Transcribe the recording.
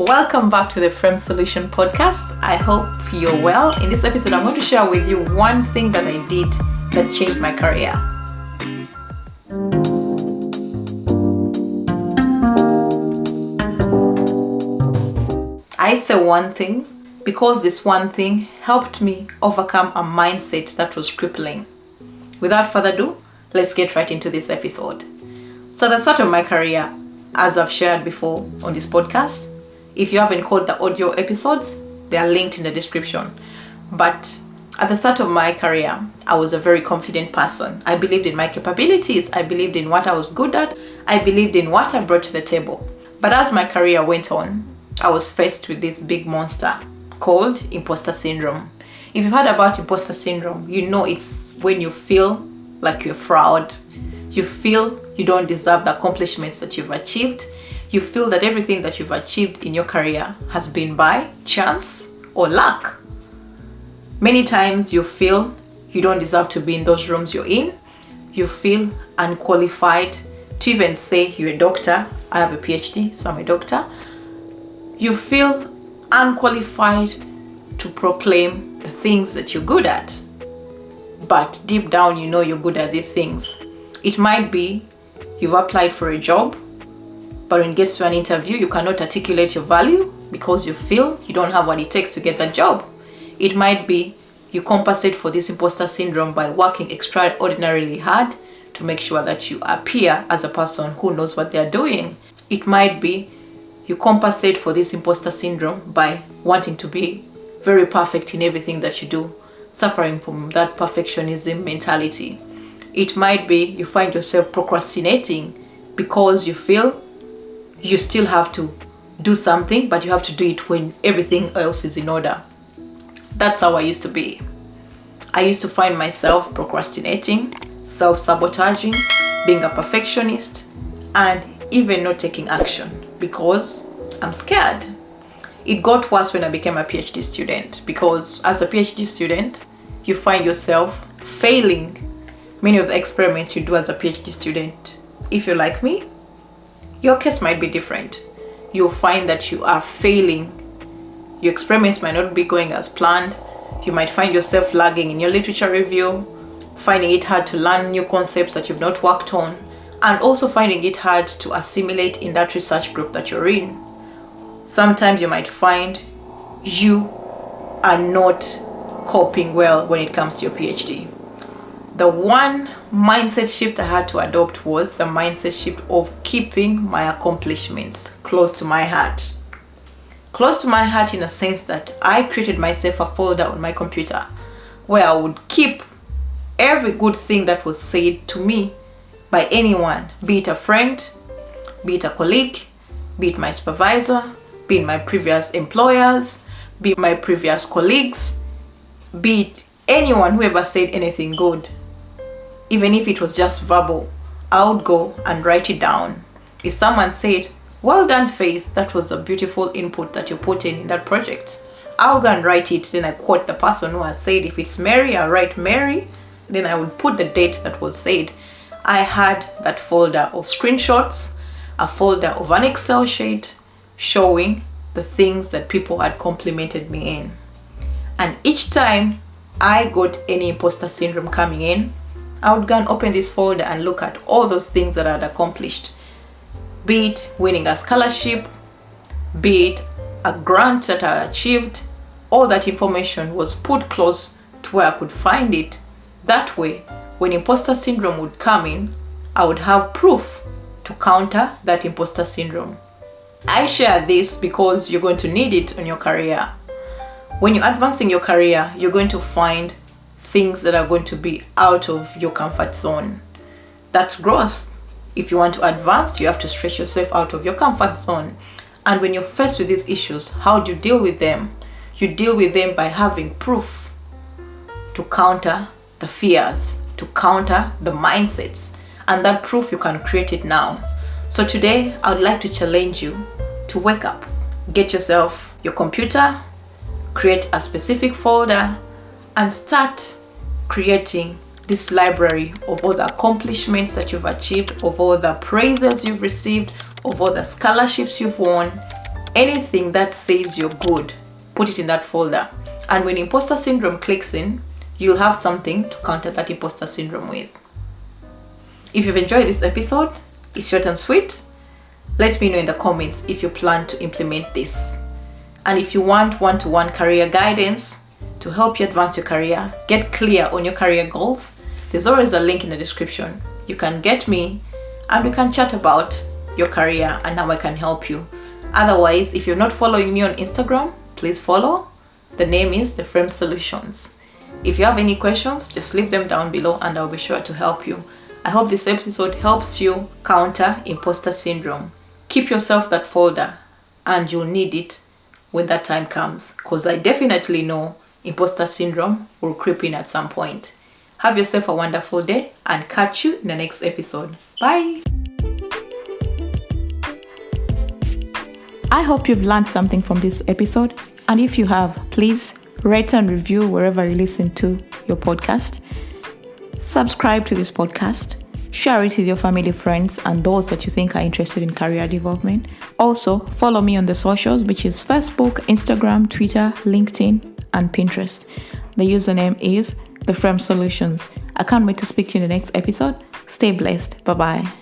Welcome back to the Frame Solution podcast. I hope you're well. In this episode, I'm going to share with you one thing that I did that changed my career. I say one thing because this one thing helped me overcome a mindset that was crippling. Without further ado, let's get right into this episode. So at the start of my career, as I've shared before on this podcast, if you haven't caught the audio episodes, they are linked in the description. But at the start of my career, I was a very confident person. I believed in my capabilities. I believed in what I was good at. I believed in what I brought to the table. But as my career went on, I was faced with this big monster called imposter syndrome. If you've heard about imposter syndrome, you know it's when you feel like you're fraud. You feel you don't deserve the accomplishments that you've achieved. You feel that everything that you've achieved in your career has been by chance or luck. Many times you feel you don't deserve to be in those rooms you're in. You feel unqualified to even say you're a doctor. I have a PhD, so I'm a doctor. You feel unqualified to proclaim the things that you're good at. But deep down, you know you're good at these things. It might be you've applied for a job, but when it gets to an interview, you cannot articulate your value because you feel you don't have what it takes to get that job. It might be you compensate for this imposter syndrome by working extraordinarily hard to make sure that you appear as a person who knows what they're doing. It might be you compensate for this imposter syndrome by wanting to be very perfect in everything that you do, suffering from that perfectionism mentality. It might be you find yourself procrastinating because you feel you still have to do something, but you have to do it when everything else is in order. That's how I used to be. I used to find myself procrastinating, self-sabotaging, being a perfectionist, and even not taking action because I'm scared. It got worse when I became a PhD student because as a PhD student, you find yourself failing many of the experiments you do as a PhD student. If you're like me, your case might be different. You'll find that you are failing. Your experiments might not be going as planned. You might find yourself lagging in your literature review, finding it hard to learn new concepts that you've not worked on, and also finding it hard to assimilate in that research group that you're in. Sometimes you might find you are not coping well when it comes to your PhD. The one mindset shift I had to adopt was the mindset shift of keeping my accomplishments close to my heart. Close to my heart in a sense that I created myself a folder on my computer where I would keep every good thing that was said to me by anyone, be it a friend, be it a colleague, be it my supervisor, be it my previous employers, be it my previous colleagues, be it anyone who ever said anything good. Even if it was just verbal, I would go and write it down. If someone said, "Well done, Faith, that was a beautiful input that you put in that project," I'll go and write it. Then I quote the person who has said. If it's Mary, I'll write Mary. Then I would put the date that was said. I had that folder of screenshots, a folder of an Excel sheet showing the things that people had complimented me in. And each time I got any imposter syndrome coming in, I would go and open this folder and look at all those things that I had accomplished. Be it winning a scholarship, be it a grant that I achieved, all that information was put close to where I could find it. That way, when imposter syndrome would come in, I would have proof to counter that imposter syndrome. I share this because you're going to need it in your career. When you're advancing your career, you're going to find things that are going to be out of your comfort zone. That's growth. If you want to advance, you have to stretch yourself out of your comfort zone. And when you're faced with these issues, how do you deal with them? You deal with them by having proof to counter the fears, to counter the mindsets. And that proof, you can create it now. So today, I would like to challenge you to wake up. Get yourself your computer, create a specific folder, and start creating this library of all the accomplishments that you've achieved, of all the praises you've received, of all the scholarships you've won. Anything that says you're good, put it in that folder. And when imposter syndrome clicks in, you'll have something to counter that imposter syndrome with. If you've enjoyed this episode, it's short and sweet. Let me know in the comments if you plan to implement this. And if you want one-to-one career guidance to help you advance your career, get clear on your career goals, there's always a link in the description. You can get me and we can chat about your career and how I can help you. Otherwise, if you're not following me on Instagram, please follow. The name is The Frame Solutions. If you have any questions, just leave them down below and I'll be sure to help you. I hope this episode helps you counter imposter syndrome. Keep yourself that folder and you'll need it when that time comes, because I definitely know imposter syndrome will creep in at some point. Have yourself a wonderful day and catch you in the next episode. Bye. I hope you've learned something from this episode, and if you have, please rate and review wherever you listen to your podcast. Subscribe to this podcast. Share it with your family, friends, and those that you think are interested in career development. Also, follow me on the socials, which is Facebook, Instagram, Twitter, LinkedIn, and Pinterest. The username is The Frame Solutions. I can't wait to speak to you in the next episode. Stay blessed. Bye-bye.